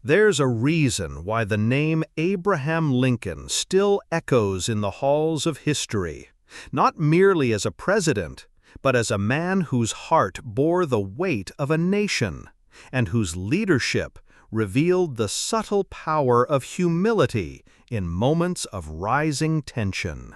There's a reason why the name Abraham Lincoln still echoes in the halls of history, not merely as a president, but as a man whose heart bore the weight of a nation, and whose leadership revealed the subtle power of humility in moments of rising tension.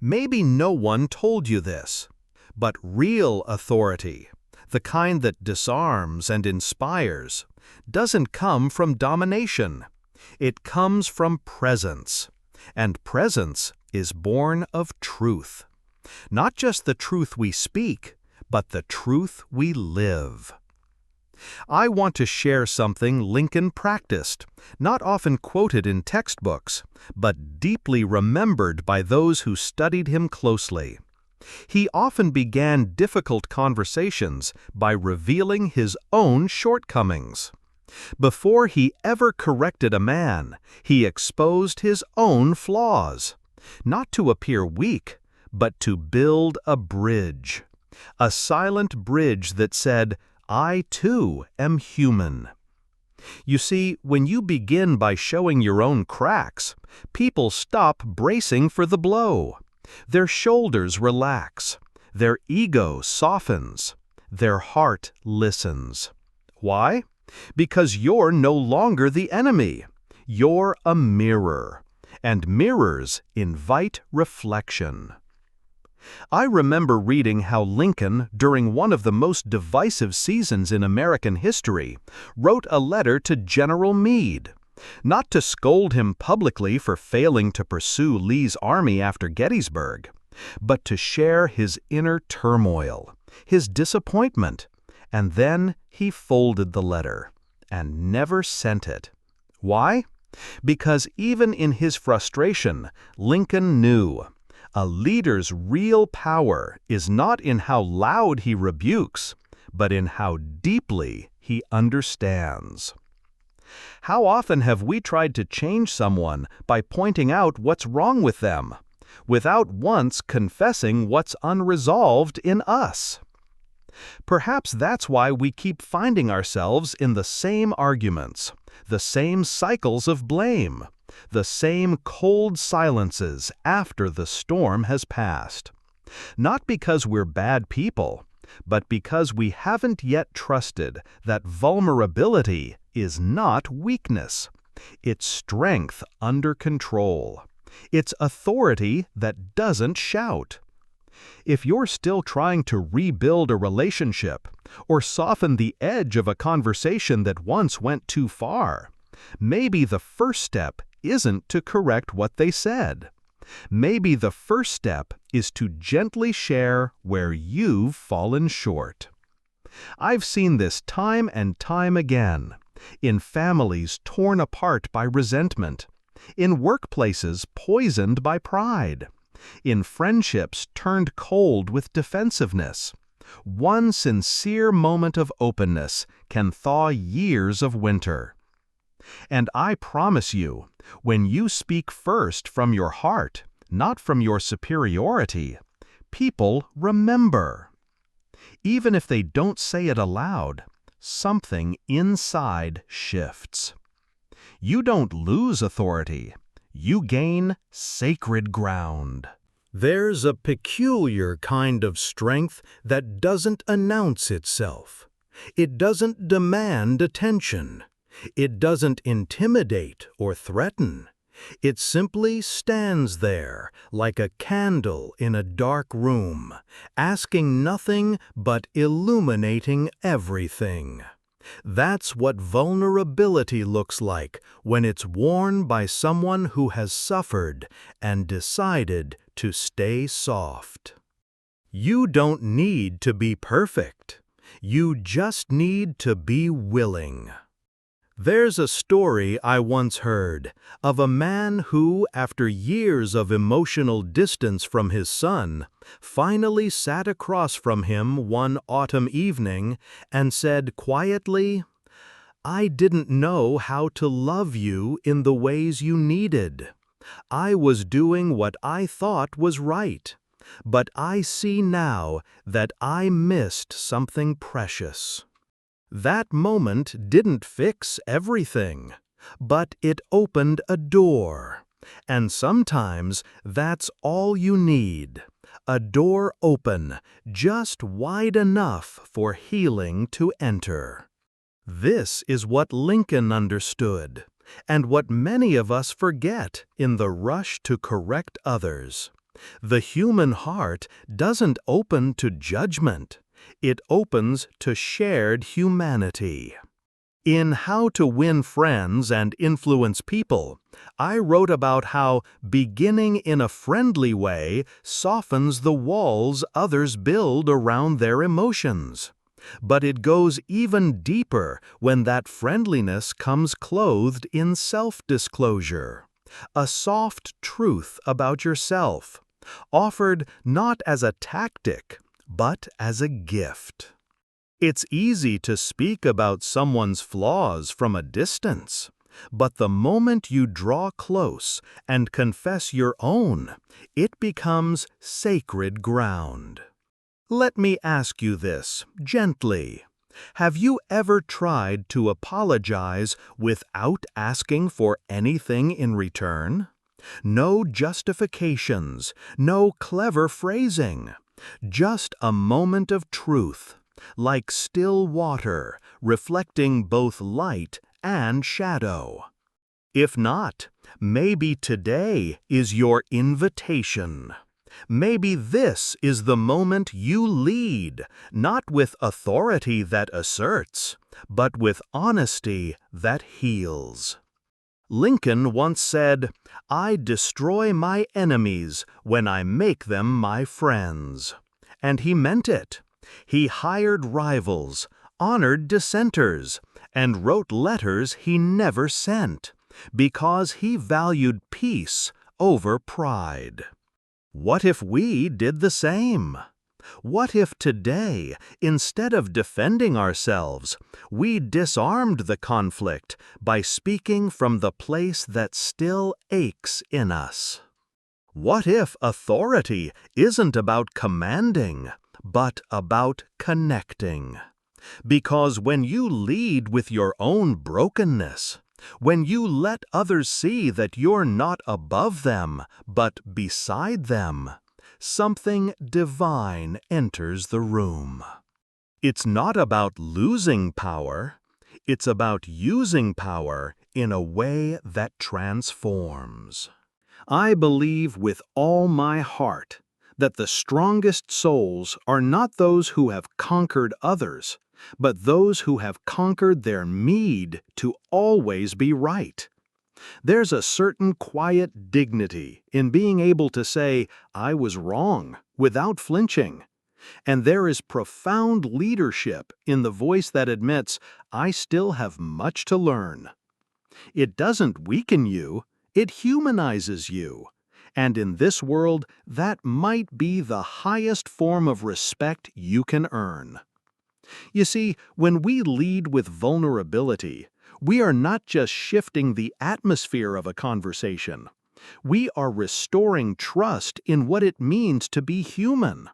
Maybe no one told you this, but real authority, the kind that disarms and inspires, doesn't come from domination. It comes from presence, and presence is born of truth. Not just the truth we speak, but the truth we live. I want to share something Lincoln practiced, not often quoted in textbooks, but deeply remembered by those who studied him closely. He often began difficult conversations by revealing his own shortcomings. Before he ever corrected a man, he exposed his own flaws, not to appear weak, but to build a bridge. A silent bridge that said, "I too am human." You see, when you begin by showing your own cracks, people stop bracing for the blow. Their shoulders relax, their ego softens, their heart listens. Why? Because you're no longer the enemy. You're a mirror, and mirrors invite reflection. I remember reading how Lincoln, during one of the most divisive seasons in American history, wrote a letter to General Meade, not to scold him publicly for failing to pursue Lee's army after Gettysburg, but to share his inner turmoil, his disappointment, and then he folded the letter and never sent it. Why? Because even in his frustration, Lincoln knew a leader's real power is not in how loud he rebukes, but in how deeply he understands. How often have we tried to change someone by pointing out what's wrong with them, without once confessing what's unresolved in us? Perhaps that's why we keep finding ourselves in the same arguments, the same cycles of blame, the same cold silences after the storm has passed. Not because we're bad people, but because we haven't yet trusted that vulnerability is not weakness. It's strength under control. It's authority that doesn't shout. If you're still trying to rebuild a relationship or soften the edge of a conversation that once went too far, maybe the first step isn't to correct what they said. Maybe the first step is to gently share where you've fallen short. I've seen this time and time again, in families torn apart by resentment, in workplaces poisoned by pride, in friendships turned cold with defensiveness. One sincere moment of openness can thaw years of winter. And I promise you, when you speak first from your heart, not from your superiority, people remember. Even if they don't say it aloud, something inside shifts. You don't lose authority, you gain sacred ground. There's a peculiar kind of strength that doesn't announce itself. It doesn't demand attention. It doesn't intimidate or threaten. It simply stands there like a candle in a dark room, asking nothing but illuminating everything. That's what vulnerability looks like when it's worn by someone who has suffered and decided to stay soft. You don't need to be perfect. You just need to be willing. There's a story I once heard of a man who, after years of emotional distance from his son, finally sat across from him one autumn evening and said quietly, "I didn't know how to love you in the ways you needed. I was doing what I thought was right, but I see now that I missed something precious." That moment didn't fix everything, but it opened a door. And sometimes that's all you need. A door open, just wide enough for healing to enter. This is what Lincoln understood, and what many of us forget in the rush to correct others. The human heart doesn't open to judgment. It opens to shared humanity. In How to Win Friends and Influence People, I wrote about how beginning in a friendly way softens the walls others build around their emotions. But it goes even deeper when that friendliness comes clothed in self-disclosure. A soft truth about yourself, offered not as a tactic, but as a gift. It's easy to speak about someone's flaws from a distance, but the moment you draw close and confess your own, it becomes sacred ground. Let me ask you this, gently. Have you ever tried to apologize without asking for anything in return? No justifications, no clever phrasing, just a moment of truth, like still water, reflecting both light and shadow. If not, maybe today is your invitation. Maybe this is the moment you lead, not with authority that asserts, but with honesty that heals. Lincoln once said, "I destroy my enemies when I make them my friends." And he meant it. He hired rivals, honored dissenters, and wrote letters he never sent, because he valued peace over pride. What if we did the same? What if today, instead of defending ourselves, we disarmed the conflict by speaking from the place that still aches in us? What if authority isn't about commanding, but about connecting? Because when you lead with your own brokenness, when you let others see that you're not above them, but beside them, something divine enters the room. It's not about losing power, it's about using power in a way that transforms. I believe with all my heart that the strongest souls are not those who have conquered others, but those who have conquered their need to always be right. There's a certain quiet dignity in being able to say, "I was wrong," without flinching. And there is profound leadership in the voice that admits, "I still have much to learn." It doesn't weaken you, it humanizes you. And in this world, that might be the highest form of respect you can earn. You see, when we lead with vulnerability, we are not just shifting the atmosphere of a conversation. We are restoring trust in what it means to be human.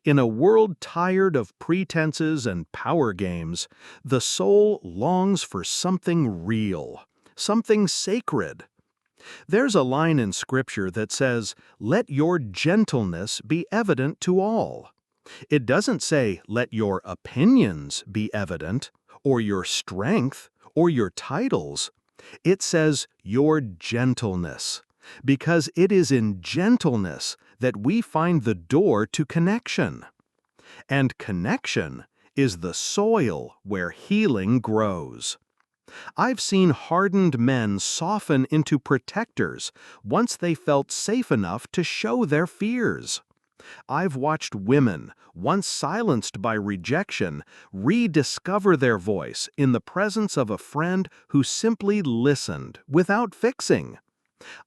In a world tired of pretenses and power games, the soul longs for something real, something sacred. There's a line in Scripture that says, "Let your gentleness be evident to all." It doesn't say, "Let your opinions be evident," or your strength, or your titles. It says, "your gentleness," because it is in gentleness that we find the door to connection. And connection is the soil where healing grows. I've seen hardened men soften into protectors once they felt safe enough to show their fears. I've watched women, once silenced by rejection, rediscover their voice in the presence of a friend who simply listened without fixing.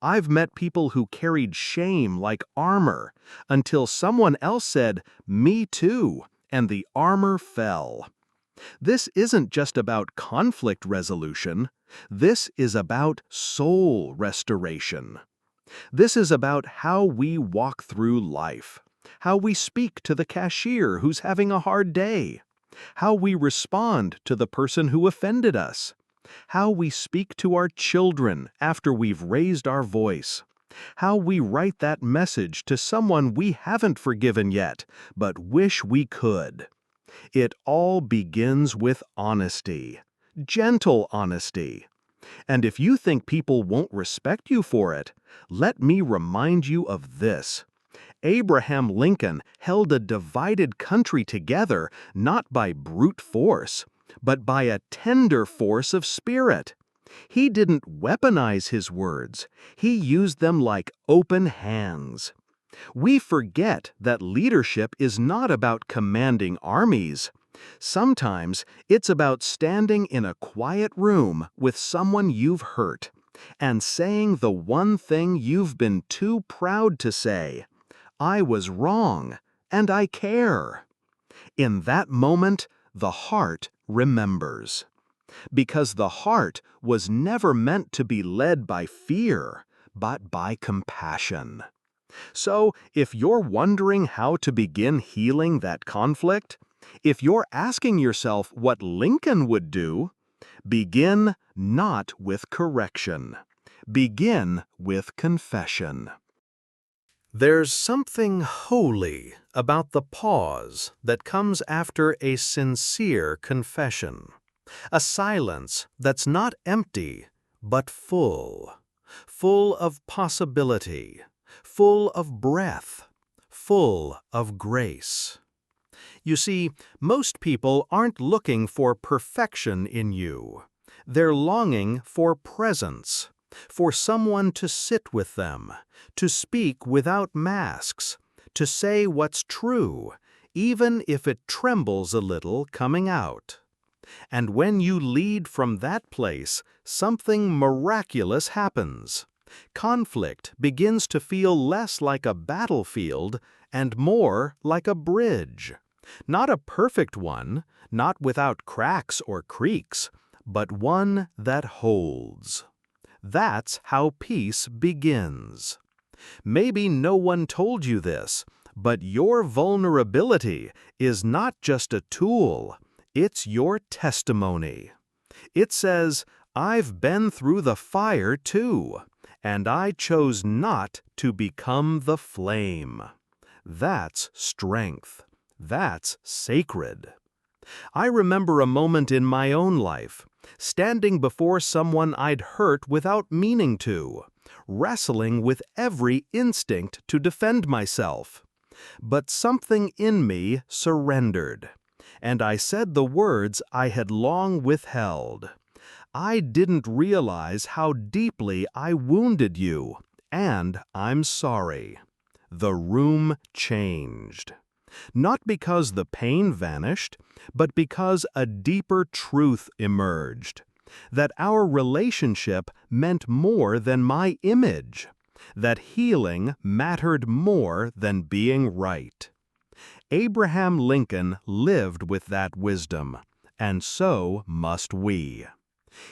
I've met people who carried shame like armor until someone else said, "Me too," and the armor fell. This isn't just about conflict resolution. This is about soul restoration. This is about how we walk through life, how we speak to the cashier who's having a hard day, how we respond to the person who offended us, how we speak to our children after we've raised our voice, how we write that message to someone we haven't forgiven yet, but wish we could. It all begins with honesty, gentle honesty. And if you think people won't respect you for it, let me remind you of this. Abraham Lincoln held a divided country together not by brute force, but by a tender force of spirit. He didn't weaponize his words. He used them like open hands. We forget that leadership is not about commanding armies. Sometimes it's about standing in a quiet room with someone you've hurt and saying the one thing you've been too proud to say. I was wrong, and I care. In that moment, the heart remembers. Because the heart was never meant to be led by fear, but by compassion. So, if you're wondering how to begin healing that conflict, if you're asking yourself what Lincoln would do, begin not with correction. Begin with confession. There's something holy about the pause that comes after a sincere confession. A silence that's not empty, but full. Full of possibility. Full of breath. Full of grace. You see, most people aren't looking for perfection in you. They're longing for presence, for someone to sit with them, to speak without masks, to say what's true, even if it trembles a little coming out. And when you lead from that place, something miraculous happens. Conflict begins to feel less like a battlefield and more like a bridge. Not a perfect one, not without cracks or creaks, but one that holds. That's how peace begins. Maybe no one told you this, but your vulnerability is not just a tool, it's your testimony. It says, I've been through the fire too, and I chose not to become the flame. That's strength. That's sacred. I remember a moment in my own life, standing before someone I'd hurt without meaning to, wrestling with every instinct to defend myself. But something in me surrendered, and I said the words I had long withheld. I didn't realize how deeply I wounded you, and I'm sorry. The room changed. Not because the pain vanished, but because a deeper truth emerged. That our relationship meant more than my image. That healing mattered more than being right. Abraham Lincoln lived with that wisdom, and so must we.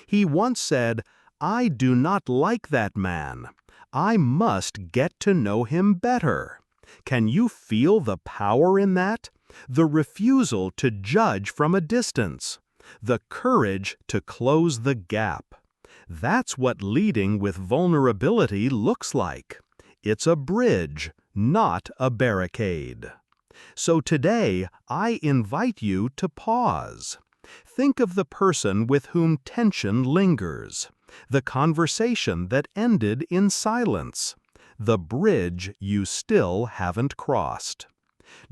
He once said, I do not like that man. I must get to know him better. Can you feel the power in that? The refusal to judge from a distance. The courage to close the gap. That's what leading with vulnerability looks like. It's a bridge, not a barricade. So today, I invite you to pause. Think of the person with whom tension lingers, the conversation that ended in silence, the bridge you still haven't crossed.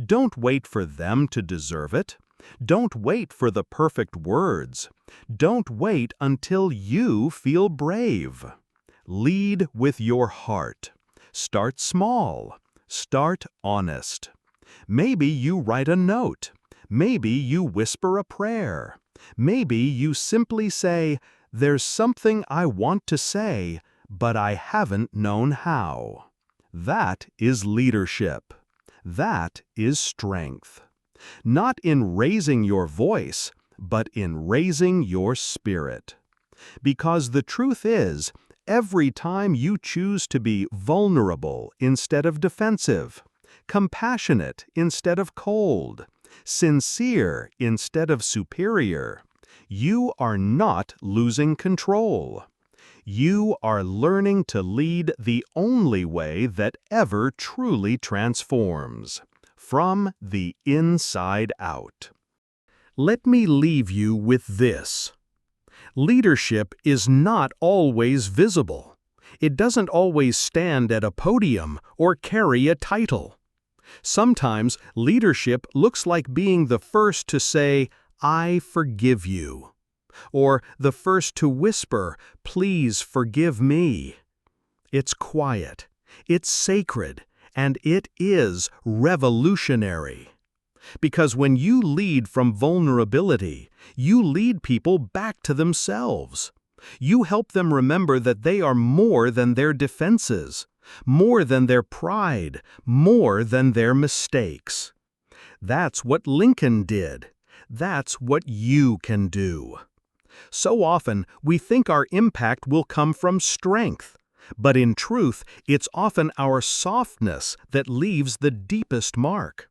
Don't wait for them to deserve it. Don't wait for the perfect words. Don't wait until you feel brave. Lead with your heart. Start small. Start honest. Maybe you write a note. Maybe you whisper a prayer. Maybe you simply say, there's something I want to say, but I haven't known how. That is leadership. That is strength. Not in raising your voice, but in raising your spirit. Because the truth is, every time you choose to be vulnerable instead of defensive, compassionate instead of cold, sincere instead of superior, you are not losing control. You are learning to lead the only way that ever truly transforms, from the inside out. Let me leave you with this. Leadership is not always visible. It doesn't always stand at a podium or carry a title. Sometimes leadership looks like being the first to say, "I forgive you," or the first to whisper, "Please forgive me." It's quiet, it's sacred, and it is revolutionary. Because when you lead from vulnerability, you lead people back to themselves. You help them remember that they are more than their defenses, more than their pride, more than their mistakes. That's what Lincoln did. That's what you can do. So often, we think our impact will come from strength, but in truth, it's often our softness that leaves the deepest mark.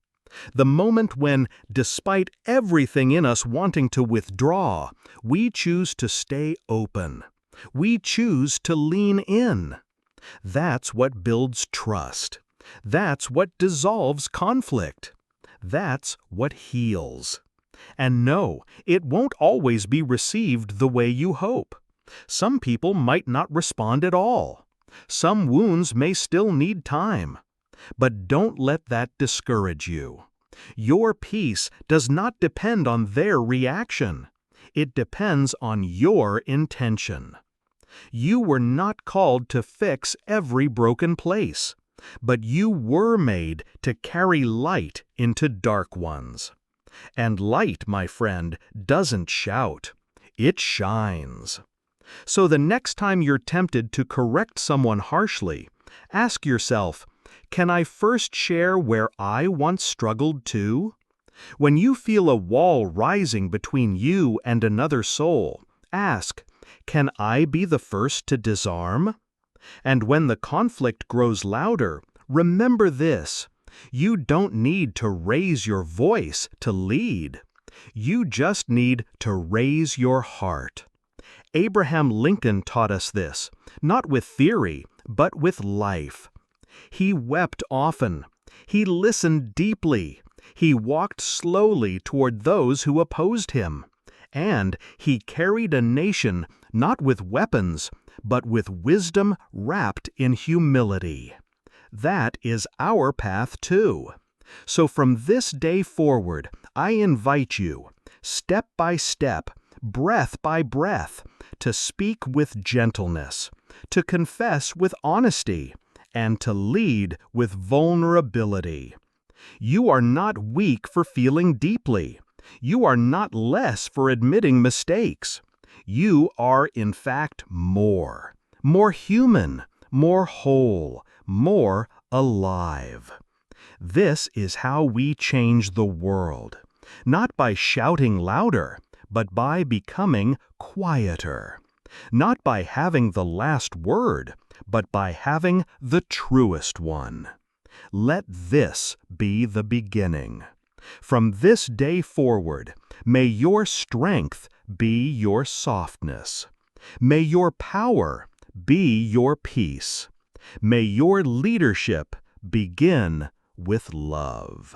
The moment when, despite everything in us wanting to withdraw, we choose to stay open. We choose to lean in. That's what builds trust. That's what dissolves conflict. That's what heals. And no, it won't always be received the way you hope. Some people might not respond at all. Some wounds may still need time. But don't let that discourage you. Your peace does not depend on their reaction. It depends on your intention. You were not called to fix every broken place, but you were made to carry light into dark ones. And light, my friend, doesn't shout. It shines. So the next time you're tempted to correct someone harshly, ask yourself, can I first share where I once struggled too? When you feel a wall rising between you and another soul, ask, can I be the first to disarm? And when the conflict grows louder, remember this. You don't need to raise your voice to lead. You just need to raise your heart. Abraham Lincoln taught us this, not with theory, but with life. He wept often. He listened deeply. He walked slowly toward those who opposed him. And he carried a nation not with weapons, but with wisdom wrapped in humility. That is our path too. So from this day forward, I invite you, step by step, breath by breath, to speak with gentleness, to confess with honesty, and to lead with vulnerability. You are not weak for feeling deeply. You are not less for admitting mistakes. You are, in fact, more human, more whole, more alive. This is how we change the world, not by shouting louder, but by becoming quieter, not by having the last word, but by having the truest one. Let this be the beginning. From this day forward, may your strength be your softness. May your power be your peace. May your leadership begin with love.